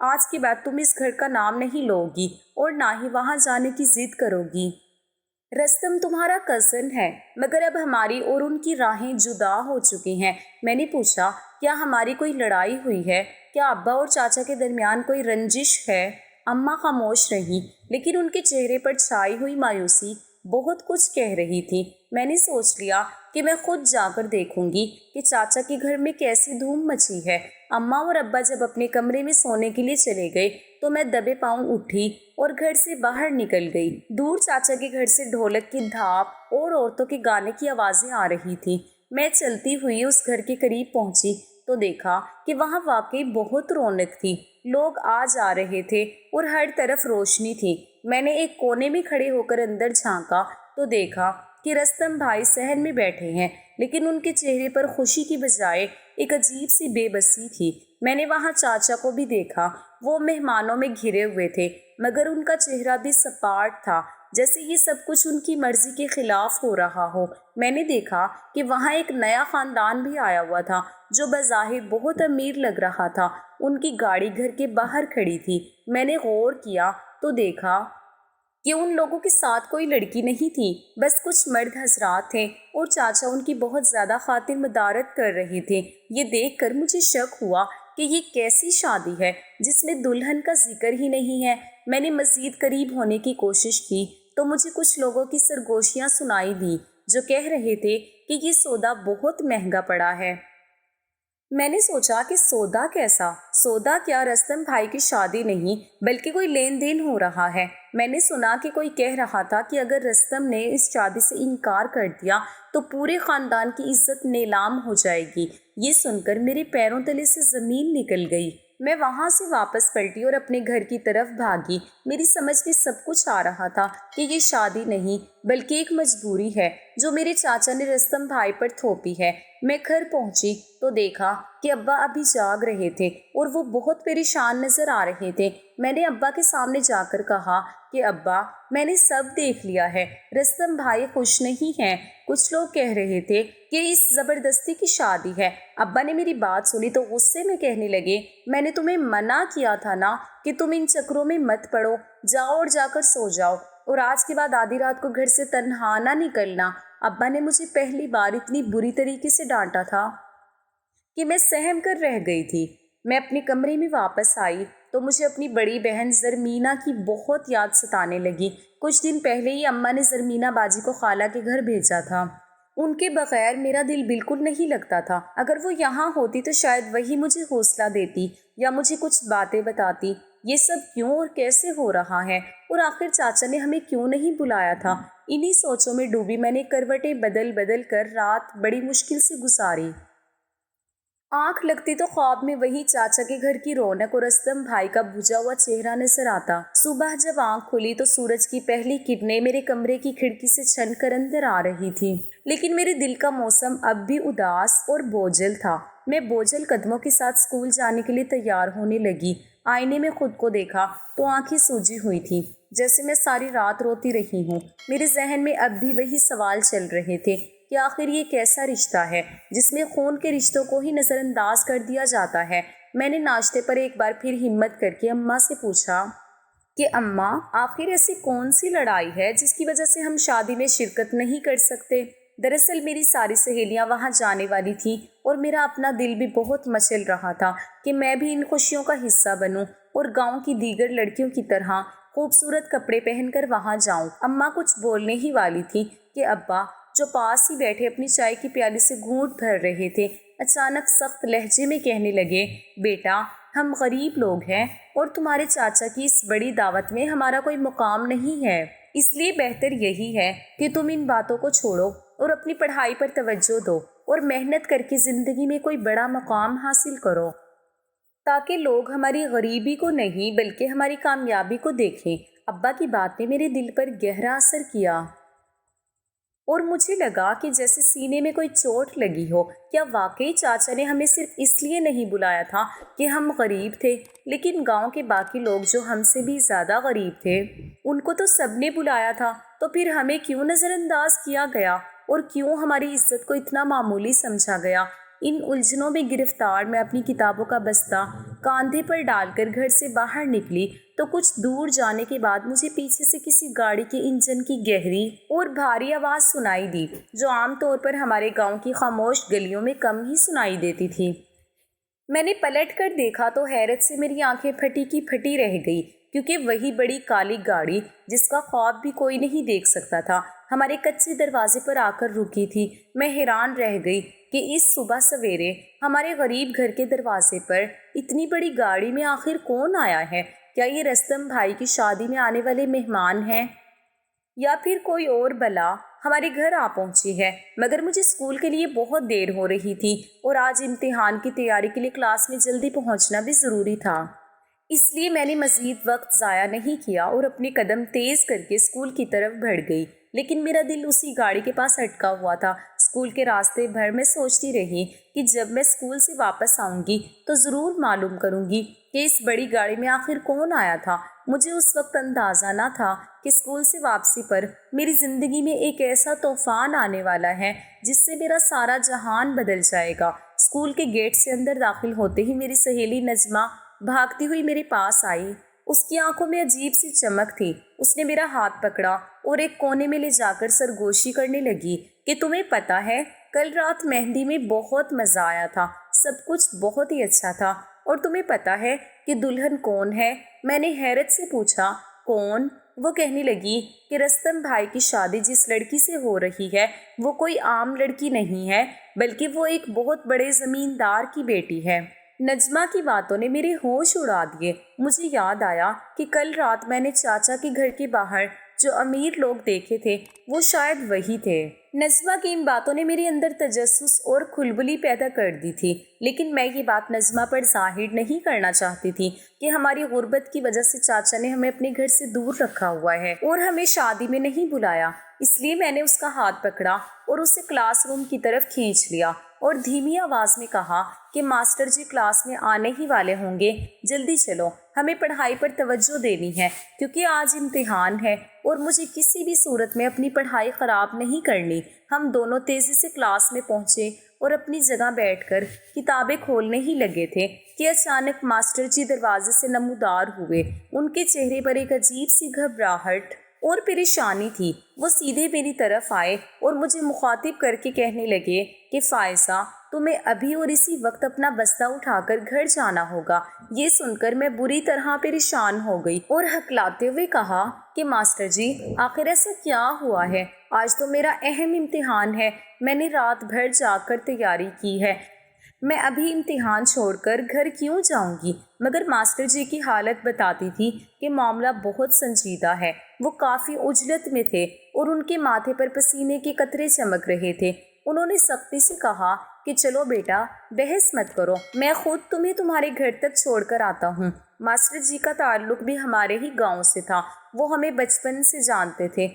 آج کے بعد تم اس گھر کا نام نہیں لو گی اور نہ ہی وہاں جانے کی ضد کرو گی۔ رستم تمہارا کزن ہے، مگر اب ہماری اور ان کی راہیں جدا ہو چکی ہیں۔ میں نے پوچھا، کیا ہماری کوئی لڑائی ہوئی ہے؟ کیا ابا اور چاچا کے درمیان کوئی رنجش ہے؟ اماں خاموش رہی، لیکن ان کے چہرے پر چھائی ہوئی مایوسی بہت کچھ کہہ رہی تھی۔ میں نے سوچ لیا کہ میں خود جا کر دیکھوں گی کہ چاچا کے گھر میں کیسی دھوم مچی ہے۔ اماں اور ابا جب اپنے کمرے میں سونے کے لیے چلے گئے تو میں دبے پاؤں اٹھی اور گھر سے باہر نکل گئی۔ دور چاچا کے گھر سے ڈھولک کی دھاپ اور عورتوں کے گانے کی آوازیں آ رہی تھیں۔ میں چلتی ہوئی اس گھر کے قریب پہنچی تو دیکھا کہ وہاں واقعی بہت رونق تھی۔ لوگ آ جا رہے تھے اور ہر طرف روشنی تھی۔ میں نے ایک کونے میں کھڑے ہو کر اندر جھانکا تو دیکھا کہ رستم بھائی صحن میں بیٹھے ہیں، لیکن ان کے چہرے پر خوشی کی بجائے ایک عجیب سی بے بسی تھی۔ میں نے وہاں چاچا کو بھی دیکھا، وہ مہمانوں میں گھرے ہوئے تھے، مگر ان کا چہرہ بھی سپاٹ تھا، جیسے یہ سب کچھ ان کی مرضی کے خلاف ہو رہا ہو۔ میں نے دیکھا کہ وہاں ایک نیا خاندان بھی آیا ہوا تھا جو بظاہر بہت امیر لگ رہا تھا۔ ان کی گاڑی گھر کے باہر کھڑی تھی۔ میں نے غور کیا تو دیکھا کہ ان لوگوں کے ساتھ کوئی لڑکی نہیں تھی، بس کچھ مرد حضرات تھے اور چاچا ان کی بہت زیادہ خاطر مدارت کر رہے تھے۔ یہ دیکھ کر مجھے شک ہوا کہ یہ کیسی شادی ہے جس میں دلہن کا ذکر ہی نہیں ہے۔ میں نے مزید قریب ہونے کی کوشش کی تو مجھے کچھ لوگوں کی سرگوشیاں سنائی دیں جو کہہ رہے تھے کہ یہ سودا بہت مہنگا پڑا ہے۔ میں نے سوچا کہ سودا کیسا؟ سودا کیا، رستم بھائی کی شادی نہیں بلکہ کوئی لین دین ہو رہا ہے۔ میں نے سنا کہ کوئی کہہ رہا تھا کہ اگر رستم نے اس شادی سے انکار کر دیا تو پورے خاندان کی عزت نیلام ہو جائے گی۔ یہ سن کر میرے پیروں تلے سے زمین نکل گئی۔ میں وہاں سے واپس پلٹی اور اپنے گھر کی طرف بھاگی۔ میری سمجھ میں سب کچھ آ رہا تھا کہ یہ شادی نہیں بلکہ ایک مجبوری ہے جو میرے چاچا نے رستم بھائی پر تھوپی ہے۔ میں گھر پہنچی تو دیکھا کہ ابا ابھی جاگ رہے تھے اور وہ بہت پریشان نظر آ رہے تھے۔ میں نے ابا کے سامنے جا کر کہا کہ ابا، میں نے سب دیکھ لیا ہے، رستم بھائی خوش نہیں ہیں۔ کچھ لوگ کہہ رہے تھے کہ اس زبردستی کی شادی ہے۔ ابا نے میری بات سنی تو غصے میں کہنے لگے، میں نے تمہیں منع کیا تھا نا کہ تم ان چکروں میں مت پڑو، جاؤ اور جا کر سو جاؤ، اور آج کے بعد آدھی رات کو گھر سے تنہا نہ نکلنا۔ ابا نے مجھے پہلی بار اتنی بری طریقے سے ڈانٹا تھا کہ میں سہم کر رہ گئی تھی۔ میں اپنے کمرے میں واپس آئی تو مجھے اپنی بڑی بہن زرمینہ کی بہت یاد ستانے لگی۔ کچھ دن پہلے ہی اماں نے زرمینہ باجی کو خالہ کے گھر بھیجا تھا۔ ان کے بغیر میرا دل بالکل نہیں لگتا تھا۔ اگر وہ یہاں ہوتی تو شاید وہی مجھے حوصلہ دیتی یا مجھے کچھ باتیں بتاتی۔ یہ سب کیوں اور کیسے ہو رہا ہے، اور آخر چاچا نے ہمیں کیوں نہیں بلایا تھا؟ انہی سوچوں میں ڈوبی میں نے کروٹیں بدل بدل کر رات بڑی مشکل سے گزاری۔ آنکھ لگتی تو خواب میں وہی چاچا کے گھر کی رونق اور رستم بھائی کا بجھا ہوا چہرہ نظر آتا۔ صبح جب آنکھ کھلی تو سورج کی پہلی کرنیں میرے کمرے کی کھڑکی سے چھن کر اندر آ رہی تھی، لیکن میرے دل کا موسم اب بھی اداس اور بوجھل تھا۔ میں بوجھل قدموں کے ساتھ اسکول جانے کے لیے تیار ہونے لگی۔ آئینے میں خود کو دیکھا تو آنکھیں سوجی ہوئی تھیں، جیسے میں ساری رات روتی رہی ہوں۔ میرے ذہن میں اب بھی وہی سوال چل رہے تھے کہ آخر یہ کیسا رشتہ ہے جس میں خون کے رشتوں کو ہی نظر انداز کر دیا جاتا ہے۔ میں نے ناشتے پر ایک بار پھر ہمت کر کے اماں سے پوچھا کہ اماں، آخر ایسی کون سی لڑائی ہے جس کی وجہ سے ہم شادی میں شرکت نہیں کر سکتے؟ دراصل میری ساری سہیلیاں وہاں جانے والی تھیں اور میرا اپنا دل بھی بہت مچل رہا تھا کہ میں بھی ان خوشیوں کا حصہ بنوں اور گاؤں کی دیگر لڑکیوں کی طرح خوبصورت کپڑے پہن کر وہاں جاؤں۔ اماں کچھ بولنے ہی والی تھی کہ ابا، جو پاس ہی بیٹھے اپنی چائے کی پیالی سے گھونٹ بھر رہے تھے، اچانک سخت لہجے میں کہنے لگے، بیٹا، ہم غریب لوگ ہیں اور تمہارے چاچا کی اس بڑی دعوت میں ہمارا کوئی مقام نہیں ہے، اس لیے بہتر یہی ہے کہ تم ان باتوں کو چھوڑو اور اپنی پڑھائی پر توجہ دو اور محنت کر کے زندگی میں کوئی بڑا مقام حاصل کرو، تاکہ لوگ ہماری غریبی کو نہیں بلکہ ہماری کامیابی کو دیکھیں۔ ابا کی بات نے میرے دل پر گہرا اثر کیا اور مجھے لگا کہ جیسے سینے میں کوئی چوٹ لگی ہو۔ کیا واقعی چاچا نے ہمیں صرف اس لیے نہیں بلایا تھا کہ ہم غریب تھے، لیکن گاؤں کے باقی لوگ جو ہم سے بھی زیادہ غریب تھے، ان کو تو سب نے بلایا تھا؟ تو پھر ہمیں کیوں نظر انداز کیا گیا اور کیوں ہماری عزت کو اتنا معمولی سمجھا گیا؟ ان الجھنوں میں گرفتار میں اپنی کتابوں کا بستہ کاندھے پر ڈال کر گھر سے باہر نکلی تو کچھ دور جانے کے بعد مجھے پیچھے سے کسی گاڑی کے انجن کی گہری اور بھاری آواز سنائی دی، جو عام طور پر ہمارے گاؤں کی خاموش گلیوں میں کم ہی سنائی دیتی تھی۔ میں نے پلٹ کر دیکھا تو حیرت سے میری آنکھیں پھٹی کی پھٹی رہ گئی، کیونکہ وہی بڑی کالی گاڑی جس کا خواب بھی کوئی نہیں دیکھ سکتا تھا ہمارے کچے دروازے پر آ کر رکی تھی۔ میں حیران رہ گئی کہ اس صبح سویرے ہمارے غریب گھر کے دروازے پر اتنی بڑی گاڑی میں آخر کون آیا ہے؟ کیا یہ رستم بھائی کی شادی میں آنے والے مہمان ہیں یا پھر کوئی اور بلا ہمارے گھر آ پہنچی ہے؟ مگر مجھے اسکول کے لیے بہت دیر ہو رہی تھی اور آج امتحان کی تیاری کے لیے کلاس میں جلدی پہنچنا بھی ضروری تھا، اس لیے میں نے مزید وقت ضائع نہیں کیا اور اپنے قدم تیز کر کے اسکول کی طرف بڑھ گئی۔ لیکن میرا دل اسی گاڑی کے پاس اٹکا ہوا تھا۔ اسکول کے راستے بھر میں سوچتی رہی کہ جب میں اسکول سے واپس آؤں گی تو ضرور معلوم کروں گی کہ اس بڑی گاڑی میں آخر کون آیا تھا۔ مجھے اس وقت اندازہ نہ تھا کہ اسکول سے واپسی پر میری زندگی میں ایک ایسا طوفان آنے والا ہے جس سے میرا سارا جہان بدل جائے گا۔ اسکول کے گیٹ سے اندر داخل ہوتے ہی میری سہیلی نجمہ بھاگتی ہوئی میرے پاس آئی۔ اس کی آنکھوں میں عجیب سی چمک تھی۔ اس نے میرا ہاتھ پکڑا اور ایک کونے میں لے جا کر سرگوشی کرنے لگی کہ تمہیں پتہ ہے کل رات مہندی میں بہت مزہ آیا تھا، سب کچھ بہت ہی اچھا تھا، اور تمہیں پتہ ہے کہ دلہن کون ہے؟ میں نے حیرت سے پوچھا، کون؟ وہ کہنے لگی کہ رستم بھائی کی شادی جس لڑکی سے ہو رہی ہے وہ کوئی عام لڑکی نہیں ہے، بلکہ وہ ایک بہت بڑے زمیندار کی بیٹی ہے۔ نجمہ کی باتوں نے میرے ہوش اڑا دیے۔ مجھے یاد آیا کہ کل رات میں نے چاچا کے گھر کے باہر جو امیر لوگ دیکھے تھے وہ شاید وہی تھے۔ نجمہ کی ان باتوں نے میرے اندر تجسس اور کھلبلی پیدا کر دی تھی، لیکن میں یہ بات نجمہ پر ظاہر نہیں کرنا چاہتی تھی کہ ہماری غربت کی وجہ سے چاچا نے ہمیں اپنے گھر سے دور رکھا ہوا ہے اور ہمیں شادی میں نہیں بلایا۔ اس لیے میں نے اس کا ہاتھ پکڑا اور اسے کلاس روم کی طرف کھینچ لیا اور دھیمی آواز میں کہا کہ ماسٹر جی کلاس میں آنے ہی والے ہوں گے، جلدی چلو، ہمیں پڑھائی پر توجہ دینی ہے کیونکہ آج امتحان ہے اور مجھے کسی بھی صورت میں اپنی پڑھائی خراب نہیں کرنی۔ ہم دونوں تیزی سے کلاس میں پہنچے اور اپنی جگہ بیٹھ کر کتابیں کھولنے ہی لگے تھے کہ اچانک ماسٹر جی دروازے سے نمودار ہوئے۔ ان کے چہرے پر ایک عجیب سی گھبراہٹ اور پریشانی تھی۔ وہ سیدھے میری طرف آئے اور مجھے مخاطب کر کے کہنے لگے کہ فائزہ، تمہیں ابھی اور اسی وقت اپنا بستہ اٹھا کر گھر جانا ہوگا۔ یہ سن کر میں بری طرح پریشان ہو گئی اور ہکلاتے ہوئے کہا کہ ماسٹر جی آخر ایسا کیا ہوا ہے؟ آج تو میرا اہم امتحان ہے، میں نے رات بھر جاگ کر تیاری کی ہے، میں ابھی امتحان چھوڑ کر گھر کیوں جاؤں گی؟ مگر ماسٹر جی کی حالت بتاتی تھی کہ معاملہ بہت سنجیدہ ہے۔ وہ کافی عجلت میں تھے اور ان کے ماتھے پر پسینے کے قطرے چمک رہے تھے۔ انہوں نے سختی سے کہا کہ چلو بیٹا، بحث مت کرو، میں خود تمہیں تمہارے گھر تک چھوڑ کر آتا ہوں۔ ماسٹر جی کا تعلق بھی ہمارے ہی گاؤں سے تھا، وہ ہمیں بچپن سے جانتے تھے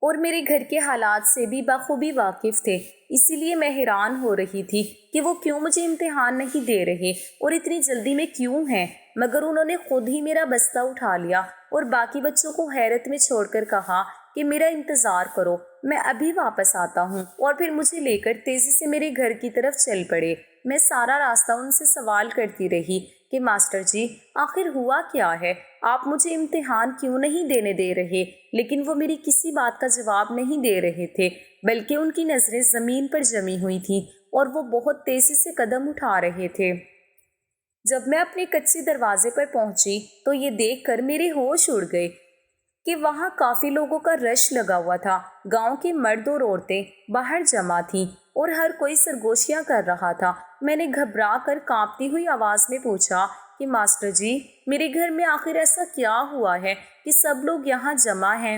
اور میرے گھر کے حالات سے بھی بخوبی واقف تھے، اسی لیے میں حیران ہو رہی تھی کہ وہ کیوں مجھے امتحان نہیں دے رہے اور اتنی جلدی میں کیوں ہیں۔ مگر انہوں نے خود ہی میرا بستہ اٹھا لیا اور باقی بچوں کو حیرت میں چھوڑ کر کہا کہ میرا انتظار کرو، میں ابھی واپس آتا ہوں، اور پھر مجھے لے کر تیزی سے میرے گھر کی طرف چل پڑے۔ میں سارا راستہ ان سے سوال کرتی رہی کہ ماسٹر جی آخر ہوا کیا ہے؟ آپ مجھے امتحان کیوں نہیں دینے دے رہے؟ لیکن وہ میری کسی بات کا جواب نہیں دے رہے تھے، بلکہ ان کی نظریں زمین پر جمی ہوئی تھیں اور وہ بہت تیزی سے قدم اٹھا رہے تھے۔ جب میں اپنے کچے دروازے پر پہنچی تو یہ دیکھ کر میرے ہوش اڑ گئے کہ وہاں کافی لوگوں کا رش لگا ہوا تھا۔ گاؤں کے مرد اور عورتیں باہر جمع تھیں اور ہر کوئی سرگوشیاں کر رہا تھا۔ میں نے گھبرا کر کانپتی ہوئی آواز میں پوچھا کہ ماسٹر جی میرے گھر میں آخر ایسا کیا ہوا ہے کہ سب لوگ یہاں جمع ہیں؟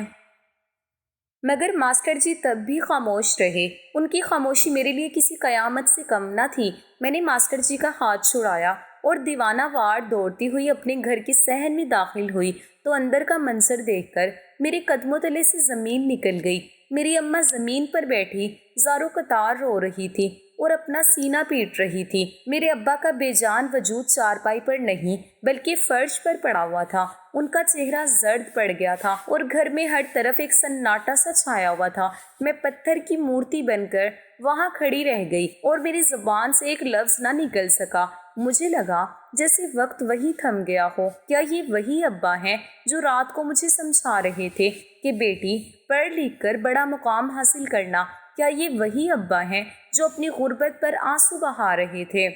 مگر ماسٹر جی تب بھی خاموش رہے۔ ان کی خاموشی میرے لیے کسی قیامت سے کم نہ تھی۔ میں نے ماسٹر جی کا ہاتھ چھڑایا اور دیوانہ وار دوڑتی ہوئی اپنے گھر کے صحن میں داخل ہوئی تو اندر کا منظر دیکھ کر میرے قدموں تلے سے زمین نکل گئی۔ میری اماں زمین پر بیٹھی زارو قطار رو رہی تھی۔ اور اپنا سینہ پیٹ رہی تھی۔ میرے ابا کا بے جان وجود چارپائی پر نہیں بلکہ فرش پر پڑا ہوا تھا۔ ان کا چہرہ زرد پڑ گیا تھا اور گھر میں ہر طرف ایک سناٹا سا چھایا ہوا تھا۔ میں پتھر کی مورتی بن کر وہاں کھڑی رہ گئی اور میری زبان سے ایک لفظ نہ نکل سکا۔ مجھے لگا جیسے وقت وہی تھم گیا ہو۔ کیا یہ وہی ابا ہیں جو رات کو مجھے سمجھا رہے تھے کہ بیٹی پڑھ لکھ کر بڑا مقام حاصل کرنا؟ کیا یہ وہی ابا ہیں جو اپنی غربت پر آنسو بہا رہے تھے؟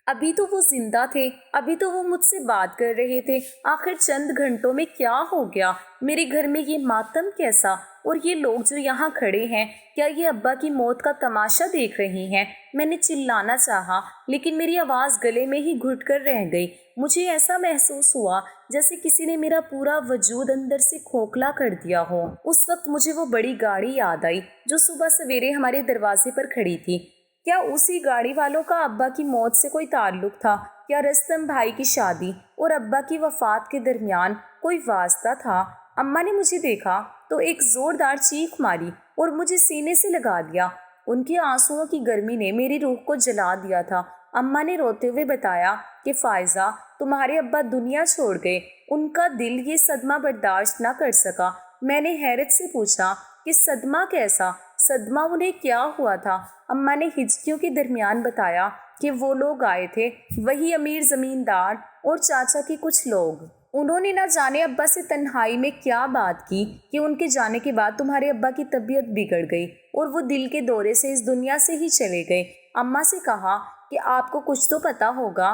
ابھی تو وہ زندہ تھے، ابھی تو وہ مجھ سے بات کر رہے تھے۔ آخر چند گھنٹوں میں کیا ہو گیا؟ میرے گھر میں یہ ماتم کیسا؟ اور یہ لوگ جو یہاں کھڑے ہیں، کیا یہ ابا کی موت کا تماشا دیکھ رہے ہیں؟ میں نے چلانا چاہا لیکن میری آواز گلے میں ہی گھٹ کر رہ گئی۔ مجھے ایسا محسوس ہوا جیسے کسی نے میرا پورا وجود اندر سے کھوکھلا کر دیا ہو۔ اس وقت مجھے وہ بڑی گاڑی یاد آئی جو صبح سویرے ہمارے دروازے پر کھڑی تھی۔ کیا اسی گاڑی والوں کا ابا کی موت سے کوئی تعلق تھا؟ کیا رستم بھائی کی شادی اور ابا کی وفات کے درمیان کوئی واسطہ تھا؟ اماں نے مجھے دیکھا تو ایک زوردار چیخ ماری اور مجھے سینے سے لگا دیا۔ ان کے آنسوؤں کی گرمی نے میری روح کو جلا دیا تھا۔ اماں نے روتے ہوئے بتایا کہ فائزہ، تمہارے ابا دنیا چھوڑ گئے، ان کا دل یہ صدمہ برداشت نہ کر سکا۔ میں نے حیرت سے پوچھا کہ صدمہ کیسا؟ صدمہ انہیں کیا ہوا تھا؟ اماں نے ہچکیوں کے درمیان بتایا کہ وہ لوگ آئے تھے، وہی امیر زمیندار اور چاچا کے کچھ لوگ۔ انہوں نے نہ جانے ابا سے تنہائی میں کیا بات کی کہ ان کے جانے کے بعد تمہارے ابا کی طبیعت بگڑ گئی اور وہ دل کے دورے سے اس دنیا سے ہی چلے گئے۔ اماں سے کہا کہ آپ کو کچھ تو پتا ہوگا۔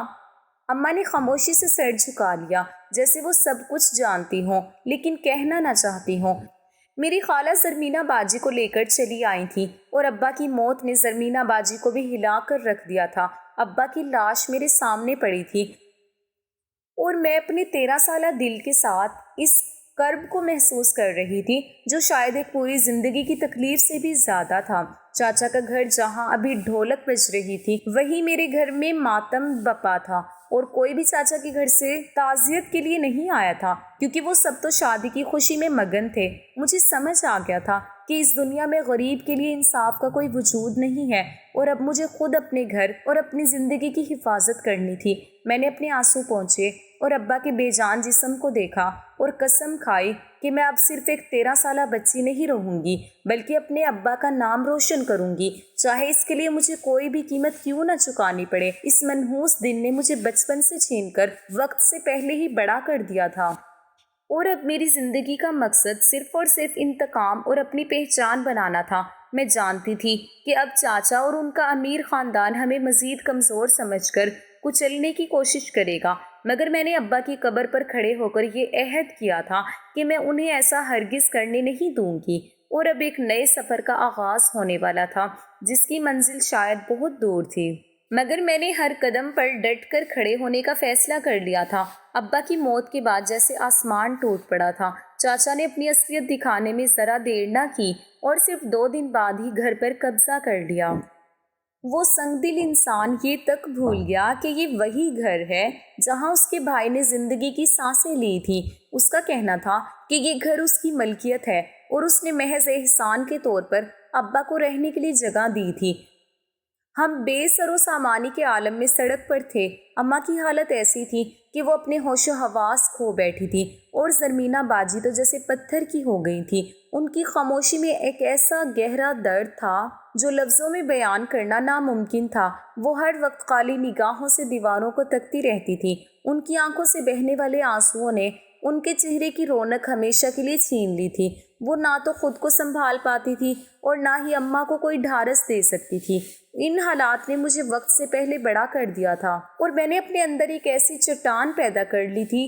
اماں نے خاموشی سے سر جھکا لیا جیسے وہ سب کچھ جانتی ہوں لیکن کہنا نہ چاہتی ہوں۔ میری خالہ زرمینہ باجی کو لے کر چلی آئی تھی اور ابا کی موت نے زرمینہ باجی کو بھی ہلا کر رکھ دیا تھا۔ ابا کی لاش میرے سامنے پڑی تھی اور میں اپنے 13 سالہ دل کے ساتھ اس کرب کو محسوس کر رہی تھی جو شاید ایک پوری زندگی کی تکلیف سے بھی زیادہ تھا۔ چاچا کا گھر جہاں ابھی ڈھولک بج رہی تھی، وہی میرے گھر میں ماتم بپا تھا اور کوئی بھی چاچا کے گھر سے تعزیت کے لیے نہیں آیا تھا کیونکہ وہ سب تو شادی کی خوشی میں مگن تھے۔ مجھے سمجھ آ گیا تھا کہ اس دنیا میں غریب کے لیے انصاف کا کوئی وجود نہیں ہے اور اب مجھے خود اپنے گھر اور اپنی زندگی کی حفاظت کرنی تھی۔ میں نے اپنے آنسو پونچھے اور ابا کے بے جان جسم کو دیکھا اور قسم کھائی کہ میں اب صرف ایک 13 سالہ بچی نہیں رہوں گی بلکہ اپنے ابا کا نام روشن کروں گی، چاہے اس کے لیے مجھے کوئی بھی قیمت کیوں نہ چکانی پڑے۔ اس منحوس دن نے مجھے بچپن سے چھین کر وقت سے پہلے ہی بڑا کر دیا تھا اور اب میری زندگی کا مقصد صرف اور صرف انتقام اور اپنی پہچان بنانا تھا۔ میں جانتی تھی کہ اب چاچا اور ان کا امیر خاندان ہمیں مزید کمزور سمجھ کر کچلنے کی کوشش کرے گا، مگر میں نے ابا کی قبر پر کھڑے ہو کر یہ عہد کیا تھا کہ میں انہیں ایسا ہرگز کرنے نہیں دوں گی۔ اور اب ایک نئے سفر کا آغاز ہونے والا تھا جس کی منزل شاید بہت دور تھی، مگر میں نے ہر قدم پر ڈٹ کر کھڑے ہونے کا فیصلہ کر لیا تھا۔ ابا کی موت کے بعد جیسے آسمان ٹوٹ پڑا تھا۔ چاچا نے اپنی اصلیت دکھانے میں ذرا دیر نہ کی اور صرف 2 دن بعد ہی گھر پر قبضہ کر لیا۔ وہ سنگ دل انسان یہ تک بھول گیا کہ یہ وہی گھر ہے جہاں اس کے بھائی نے زندگی کی سانسیں لی تھی۔ اس کا کہنا تھا کہ یہ گھر اس کی ملکیت ہے اور اس نے محض احسان کے طور پر ابا کو رہنے کے لیے جگہ دی تھی۔ ہم بے سر و سامانی کے عالم میں سڑک پر تھے۔ اماں کی حالت ایسی تھی کہ وہ اپنے ہوش و حواس کھو بیٹھی تھی اور زرمینہ باجی تو جیسے پتھر کی ہو گئی تھی۔ ان کی خاموشی میں ایک ایسا گہرا درد تھا جو لفظوں میں بیان کرنا ناممکن تھا۔ وہ ہر وقت خالی نگاہوں سے دیواروں کو تکتی رہتی تھی۔ ان کی آنکھوں سے بہنے والے آنسوؤں نے ان کے چہرے کی رونق ہمیشہ کے لیے چھین لی تھی۔ وہ نہ تو خود کو سنبھال پاتی تھی اور نہ ہی اماں کو کوئی ڈھارس دے سکتی تھی۔ ان حالات نے مجھے وقت سے پہلے بڑا کر دیا تھا اور میں نے اپنے اندر ایک ایسی چٹان پیدا کر لی تھی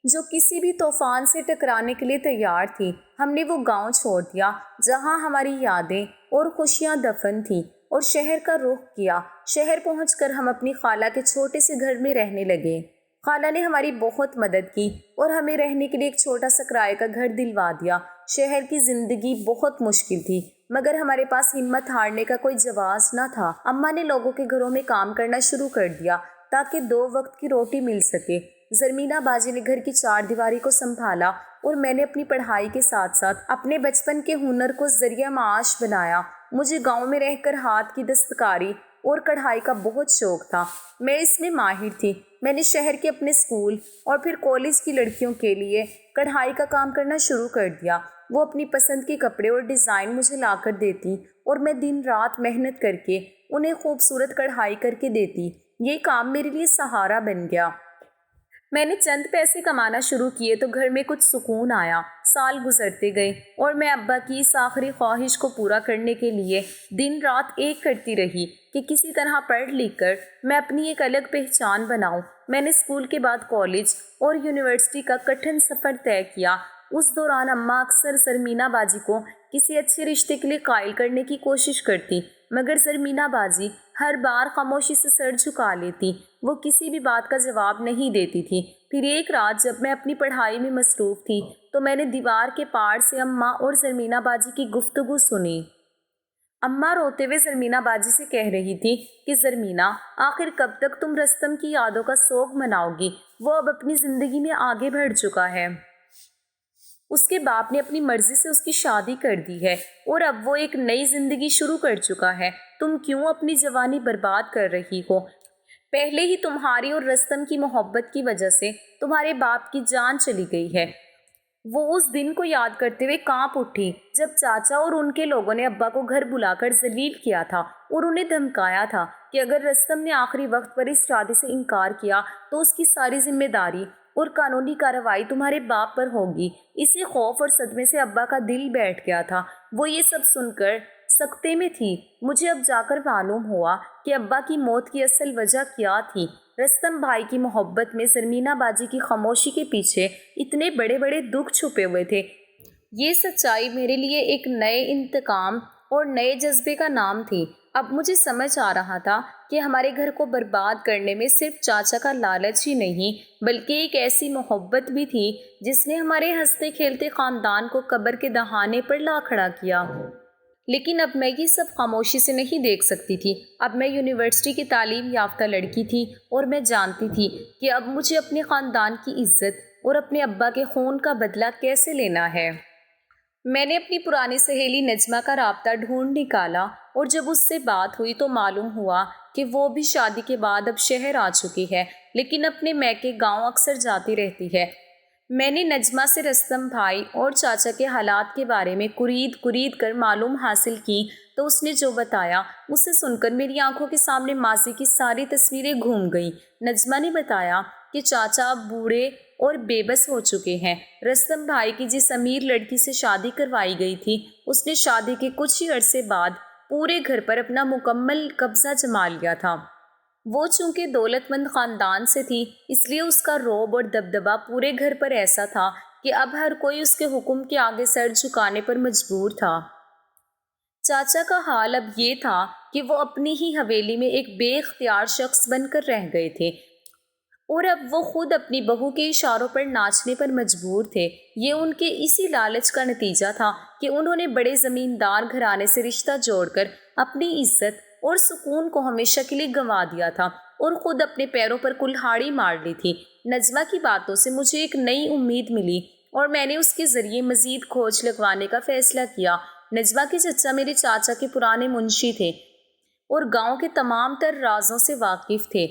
جو کسی بھی طوفان سے ٹکرانے کے لیے تیار تھی۔ ہم نے وہ گاؤں چھوڑ دیا جہاں ہماری یادیں اور خوشیاں دفن تھیں اور شہر کا رخ کیا۔ شہر پہنچ کر ہم اپنی خالہ کے چھوٹے سے گھر میں رہنے لگے۔ خالہ نے ہماری بہت مدد کی اور ہمیں رہنے کے لیے ایک چھوٹا سا کرائے کا گھر دلوا دیا۔ شہر کی زندگی بہت مشکل تھی مگر ہمارے پاس ہمت ہارنے کا کوئی جواز نہ تھا۔ اماں نے لوگوں کے گھروں میں کام کرنا شروع کر دیا تاکہ 2 وقت کی روٹی مل سکے۔ زرمینہ باجی نے گھر کی 4 دیواری کو سنبھالا اور میں نے اپنی پڑھائی کے ساتھ ساتھ اپنے بچپن کے ہنر کو ذریعہ معاش بنایا۔ مجھے گاؤں میں رہ کر ہاتھ کی دستکاری اور کڑھائی کا بہت شوق تھا۔ میں اس میں ماہر تھی۔ میں نے شہر کے اپنے اسکول اور پھر کالج کی لڑکیوں کے لیے کڑھائی کا کام کرنا شروع کر دیا۔ وہ اپنی پسند کے کپڑے اور ڈیزائن مجھے لا کر دیتی اور میں دن رات محنت کر کے انہیں خوبصورت کڑھائی کر کے دیتی۔ یہ کام میرے لیے سہارا بن گیا۔ میں نے چند پیسے کمانا شروع کیے تو گھر میں کچھ سکون آیا۔ سال گزرتے گئے اور میں ابا کی اس آخری خواہش کو پورا کرنے کے لیے دن رات ایک کرتی رہی کہ کسی طرح پڑھ لکھ کر میں اپنی ایک الگ پہچان بناؤں۔ میں نے اسکول کے بعد کالج اور یونیورسٹی کا کٹھن سفر طے کیا۔ اس دوران اماں اکثر زرمینہ باجی کو کسی اچھے رشتے کے لیے قائل کرنے کی کوشش کرتی، مگر زرمینہ باجی ہر بار خاموشی سے سر جھکا لیتی۔ وہ کسی بھی بات کا جواب نہیں دیتی تھی۔ پھر ایک رات جب میں اپنی پڑھائی میں مصروف تھی تو میں نے دیوار کے پار سے اماں اور زرمینہ باجی کی گفتگو سنی۔ اماں روتے ہوئے زرمینہ باجی سے کہہ رہی تھی کہ زرمینہ، آخر کب تک تم رستم کی یادوں کا سوگ مناؤ گی؟ وہ اب اپنی زندگی میں آگے بڑھ چکا ہے۔ اس کے باپ نے اپنی مرضی سے اس کی شادی کر دی ہے اور اب وہ ایک نئی زندگی شروع کر چکا ہے۔ تم کیوں اپنی جوانی برباد کر رہی ہو؟ پہلے ہی تمہاری اور رستم کی محبت کی وجہ سے تمہارے باپ کی جان چلی گئی ہے۔ وہ اس دن کو یاد کرتے ہوئے کانپ اٹھی جب چاچا اور ان کے لوگوں نے ابا کو گھر بلا کر ذلیل کیا تھا اور انہیں دھمکایا تھا کہ اگر رستم نے آخری وقت پر اس شادی سے انکار کیا تو اس کی ساری ذمہ داری اور قانونی کارروائی تمہارے باپ پر ہوگی۔ اسی خوف اور صدمے سے ابا کا دل بیٹھ گیا تھا۔ وہ یہ سب سن کر سکتے میں تھی۔ مجھے اب جا کر معلوم ہوا کہ ابا کی موت کی اصل وجہ کیا تھی۔ رستم بھائی کی محبت میں زرمینہ باجی کی خاموشی کے پیچھے اتنے بڑے بڑے دکھ چھپے ہوئے تھے۔ یہ سچائی میرے لیے ایک نئے انتقام اور نئے جذبے کا نام تھی۔ اب مجھے سمجھ آ رہا تھا کہ ہمارے گھر کو برباد کرنے میں صرف چاچا کا لالچ ہی نہیں بلکہ ایک ایسی محبت بھی تھی جس نے ہمارے ہنستے کھیلتے خاندان کو قبر کے دہانے پر لا کھڑا کیا۔ لیکن اب میں یہ سب خاموشی سے نہیں دیکھ سکتی تھی۔ اب میں یونیورسٹی کی تعلیم یافتہ لڑکی تھی اور میں جانتی تھی کہ اب مجھے اپنے خاندان کی عزت اور اپنے ابا کے خون کا بدلہ کیسے لینا ہے۔ میں نے اپنی پرانی سہیلی نجمہ کا رابطہ ڈھونڈ نکالا اور جب اس سے بات ہوئی تو معلوم ہوا کہ وہ بھی شادی کے بعد اب شہر آ چکی ہے، لیکن اپنے میکے گاؤں اکثر جاتی رہتی ہے۔ میں نے نجمہ سے رستم بھائی اور چاچا کے حالات کے بارے میں کرید کر معلوم حاصل کی تو اس نے جو بتایا اسے سن کر میری آنکھوں کے سامنے ماضی کی ساری تصویریں گھوم گئیں۔ نجمہ نے بتایا کہ چاچا اب بوڑھے اور بے بس ہو چکے ہیں۔ رستم بھائی کی جس امیر لڑکی سے شادی کروائی گئی تھی اس نے شادی کے کچھ ہی عرصے بعد پورے گھر پر اپنا مکمل قبضہ جما لیا تھا۔ وہ چونکہ دولت مند خاندان سے تھی اس لیے اس کا رعب اور دبدبہ پورے گھر پر ایسا تھا کہ اب ہر کوئی اس کے حکم کے آگے سر جھکانے پر مجبور تھا۔ چاچا کا حال اب یہ تھا کہ وہ اپنی ہی حویلی میں ایک بے اختیار شخص بن کر رہ گئے تھے اور اب وہ خود اپنی بہو کے اشاروں پر ناچنے پر مجبور تھے۔ یہ ان کے اسی لالچ کا نتیجہ تھا کہ انہوں نے بڑے زمیندار گھرانے سے رشتہ جوڑ کر اپنی عزت اور سکون کو ہمیشہ کے لیے گنوا دیا تھا اور خود اپنے پیروں پر کلہاڑی مار لی تھی۔ نجمہ کی باتوں سے مجھے ایک نئی امید ملی اور میں نے اس کے ذریعے مزید کھوج لگوانے کا فیصلہ کیا۔ نجمہ کے چچا میرے چاچا کے پرانے منشی تھے اور گاؤں کے تمام تر رازوں سے واقف تھے۔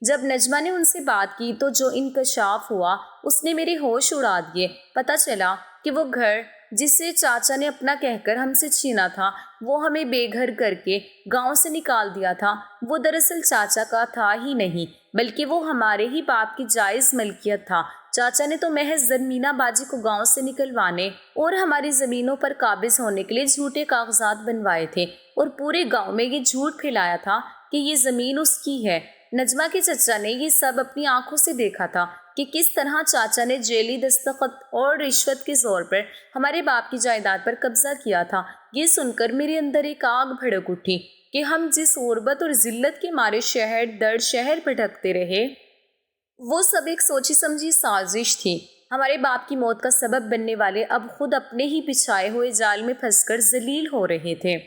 جب نجمہ نے ان سے بات کی تو جو انکشاف ہوا اس نے میرے ہوش اڑا دیے۔ پتہ چلا کہ وہ گھر جسے چاچا نے اپنا کہہ کر ہم سے چھینا تھا، وہ ہمیں بے گھر کر کے گاؤں سے نکال دیا تھا، وہ دراصل چاچا کا تھا ہی نہیں بلکہ وہ ہمارے ہی باپ کی جائز ملکیت تھا۔ چاچا نے تو محض زرمینہ باجی کو گاؤں سے نکلوانے اور ہماری زمینوں پر قابض ہونے کے لیے جھوٹے کاغذات بنوائے تھے اور پورے گاؤں میں یہ جھوٹ پھیلایا تھا کہ یہ زمین اس کی ہے۔ نجمہ کے چچا نے یہ سب اپنی آنکھوں سے دیکھا تھا کہ کس طرح چاچا نے جیلی دستخط اور رشوت کے زور پر ہمارے باپ کی جائیداد پر قبضہ کیا تھا۔ یہ سن کر میرے اندر ایک آگ بھڑک اٹھی کہ ہم جس غربت اور ذلت کے مارے شہر در شہر بھٹکتے رہے وہ سب ایک سوچی سمجھی سازش تھی۔ ہمارے باپ کی موت کا سبب بننے والے اب خود اپنے ہی بچھائے ہوئے جال میں پھنس کر ذلیل ہو رہے تھے۔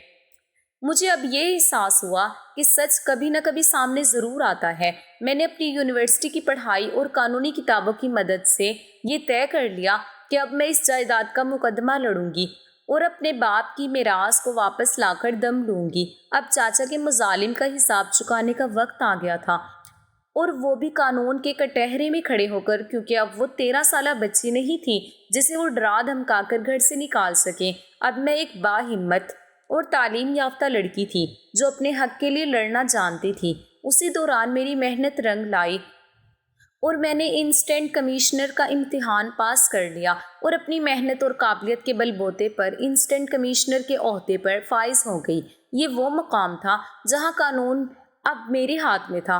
مجھے اب یہ احساس ہوا کہ سچ کبھی نہ کبھی سامنے ضرور آتا ہے۔ میں نے اپنی یونیورسٹی کی پڑھائی اور قانونی کتابوں کی مدد سے یہ طے کر لیا کہ اب میں اس جائیداد کا مقدمہ لڑوں گی اور اپنے باپ کی میراث کو واپس لا کر دم لوں گی۔ اب چاچا کے مظالم کا حساب چکانے کا وقت آ گیا تھا، اور وہ بھی قانون کے کٹہرے میں کھڑے ہو کر، کیونکہ اب وہ 13 سالہ بچی نہیں تھی جسے وہ ڈرا دھمکا کر گھر سے نکال سکے۔ اب میں ایک باہمت اور تعلیم یافتہ لڑکی تھی جو اپنے حق کے لیے لڑنا جانتی تھی۔ اسی دوران میری محنت رنگ لائی اور میں نے اسسٹنٹ کمشنر کا امتحان پاس کر لیا، اور اپنی محنت اور قابلیت کے بل بوتے پر اسسٹنٹ کمشنر کے عہدے پر فائز ہو گئی۔ یہ وہ مقام تھا جہاں قانون اب میرے ہاتھ میں تھا،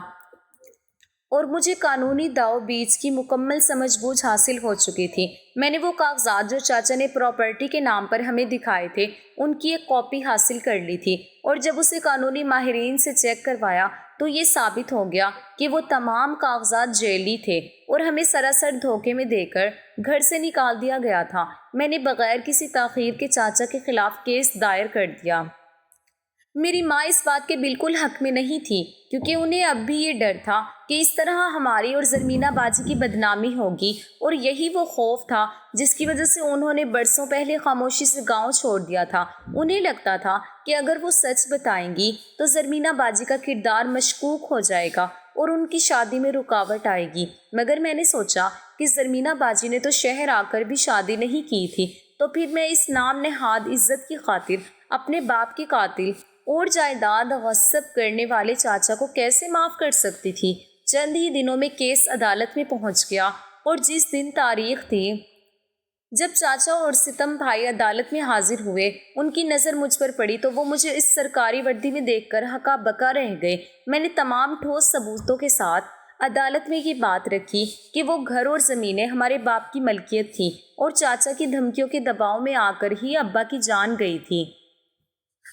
اور مجھے قانونی داؤ بیچ کی مکمل سمجھ بوجھ حاصل ہو چکی تھی۔ میں نے وہ کاغذات جو چاچا نے پراپرٹی کے نام پر ہمیں دکھائے تھے، ان کی ایک کاپی حاصل کر لی تھی، اور جب اسے قانونی ماہرین سے چیک کروایا تو یہ ثابت ہو گیا کہ وہ تمام کاغذات جعلی تھے اور ہمیں سراسر دھوکے میں دے کر گھر سے نکال دیا گیا تھا۔ میں نے بغیر کسی تاخیر کے چاچا کے خلاف کیس دائر کر دیا۔ میری ماں اس بات کے بالکل حق میں نہیں تھی، کیونکہ انہیں اب بھی یہ ڈر تھا کہ اس طرح ہماری اور زرمینہ باجی کی بدنامی ہوگی، اور یہی وہ خوف تھا جس کی وجہ سے انہوں نے برسوں پہلے خاموشی سے گاؤں چھوڑ دیا تھا۔ انہیں لگتا تھا کہ اگر وہ سچ بتائیں گی تو زرمینہ باجی کا کردار مشکوک ہو جائے گا اور ان کی شادی میں رکاوٹ آئے گی۔ مگر میں نے سوچا کہ زرمینہ باجی نے تو شہر آ کر بھی شادی نہیں کی تھی، تو پھر میں اس نام نہاد عزت کی خاطر اپنے باپ کے قاتل اور جائیداد غصب کرنے والے چاچا کو کیسے معاف کر سکتی تھی؟ چند ہی دنوں میں کیس عدالت میں پہنچ گیا، اور جس دن تاریخ تھی جب چاچا اور ستم بھائی عدالت میں حاضر ہوئے، ان کی نظر مجھ پر پڑی تو وہ مجھے اس سرکاری وردی میں دیکھ کر ہکا بکا رہ گئے۔ میں نے تمام ٹھوس ثبوتوں کے ساتھ عدالت میں یہ بات رکھی کہ وہ گھر اور زمینیں ہمارے باپ کی ملکیت تھی، اور چاچا کی دھمکیوں کے دباؤ میں آ کر ہی ابا کی جان گئی تھی۔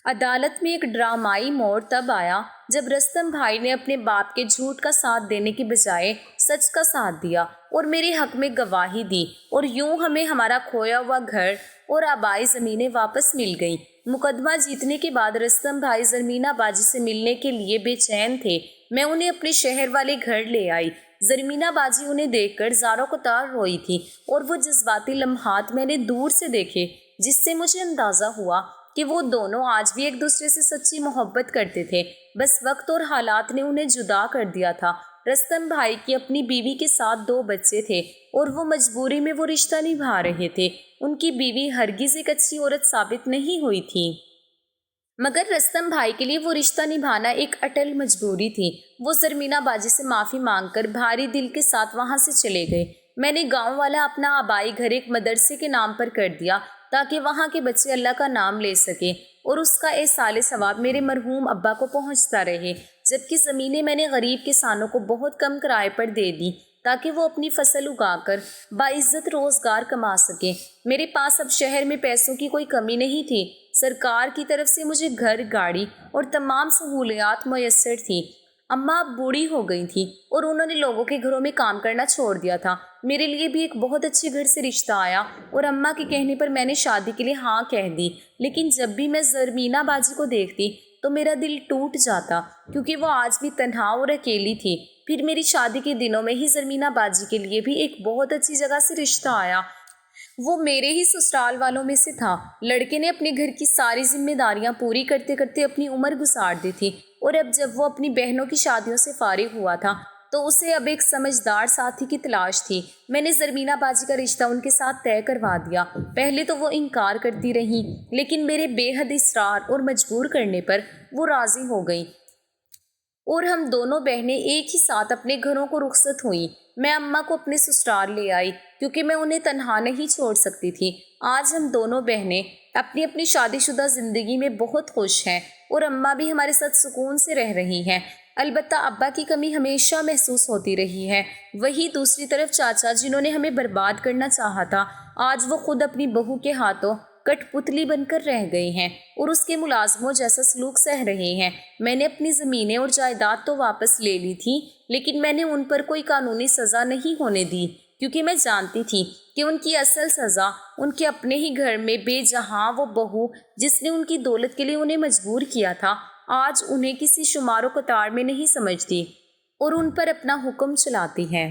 عدالت میں ایک ڈرامائی موڑ تب آیا جب رستم بھائی نے اپنے باپ کے جھوٹ کا ساتھ دینے کے بجائے سچ کا ساتھ دیا اور میرے حق میں گواہی دی، اور یوں ہمیں ہمارا کھویا ہوا گھر اور آبائی زمینیں واپس مل گئیں۔ مقدمہ جیتنے کے بعد رستم بھائی زرمینہ باجی سے ملنے کے لیے بے چین تھے۔ میں انہیں اپنے شہر والے گھر لے آئی۔ زرمینہ باجی انہیں دیکھ کر زاروں قطار روئی تھی، اور وہ جذباتی لمحات میں نے دور سے دیکھے جس سے مجھے اندازہ ہوا کہ وہ دونوں آج بھی ایک دوسرے سے سچی محبت کرتے تھے، بس وقت اور حالات نے انہیں جدا کر دیا تھا۔ رستم بھائی کی اپنی بیوی کے ساتھ 2 بچے تھے، اور وہ مجبوری میں وہ رشتہ نبھا رہے تھے۔ ان کی بیوی ہرگز ایک اچھی عورت ثابت نہیں ہوئی تھی، مگر رستم بھائی کے لیے وہ رشتہ نبھانا ایک اٹل مجبوری تھی۔ وہ زرمینہ باجی سے معافی مانگ کر بھاری دل کے ساتھ وہاں سے چلے گئے۔ میں نے گاؤں والا اپنا آبائی گھر ایک مدرسے کے نام پر کر دیا تاکہ وہاں کے بچے اللہ کا نام لے سکیں، اور اس کا ایصال ثواب میرے مرحوم ابا کو پہنچتا رہے، جبکہ زمینیں میں نے غریب کسانوں کو بہت کم کرائے پر دے دی تاکہ وہ اپنی فصل اگا کر باعزت روزگار کما سکیں۔ میرے پاس اب شہر میں پیسوں کی کوئی کمی نہیں تھی۔ سرکار کی طرف سے مجھے گھر، گاڑی اور تمام سہولیات میسر تھیں۔ اماں اب بوڑھی ہو گئی تھیں اور انہوں نے لوگوں کے گھروں میں کام کرنا چھوڑ دیا تھا۔ میرے لیے بھی ایک بہت اچھے گھر سے رشتہ آیا، اور اماں کے کہنے پر میں نے شادی کے لیے ہاں کہہ دی۔ لیکن جب بھی میں زرمینہ باجی کو دیکھتی تو میرا دل ٹوٹ جاتا، کیونکہ وہ آج بھی تنہا اور اکیلی تھی۔ پھر میری شادی کے دنوں میں ہی زرمینہ باجی کے لیے بھی ایک بہت اچھی جگہ سے رشتہ آیا۔ وہ میرے ہی سسرال والوں میں سے تھا۔ لڑکے نے اپنے گھر کی ساری ذمہ داریاں پوری کرتے کرتے اپنی عمر گزار دی تھی، اور اب جب وہ اپنی بہنوں کی شادیوں سے فارغ ہوا تھا تو اسے اب ایک سمجھدار ساتھی کی تلاش تھی۔ میں نے زرمینہ باجی کا رشتہ ان کے ساتھ طے کروا دیا۔ پہلے تو وہ انکار کرتی رہیں، لیکن میرے بے حد اصرار اور مجبور کرنے پر وہ راضی ہو گئیں، اور ہم دونوں بہنیں ایک ہی ساتھ اپنے گھروں کو رخصت ہوئیں۔ میں اماں کو اپنے سسرال لے آئی کیونکہ میں انہیں تنہا نہیں چھوڑ سکتی تھی۔ آج ہم دونوں بہنیں اپنی اپنی شادی شدہ زندگی میں بہت خوش ہیں، اور اماں بھی ہمارے ساتھ سکون سے رہ رہی ہیں۔ البتہ ابا کی کمی ہمیشہ محسوس ہوتی رہی ہے۔ وہی دوسری طرف چاچا، جنہوں نے ہمیں برباد کرنا چاہا تھا، آج وہ خود اپنی بہو کے ہاتھوں کٹ پتلی بن کر رہ گئے ہیں اور اس کے ملازموں جیسا سلوک سہ رہے ہیں۔ میں نے اپنی زمینیں اور جائیداد تو واپس لے لی تھی، لیکن میں نے ان پر کوئی قانونی سزا نہیں ہونے دی، کیونکہ میں جانتی تھی کہ ان کی اصل سزا ان کے اپنے ہی گھر میں بے جہاں وہ بہو جس نے ان کی دولت کے لیے انہیں مجبور کیا تھا، آج انہیں کسی شمار و قطار میں نہیں سمجھتی اور ان پر اپنا حکم چلاتی ہے۔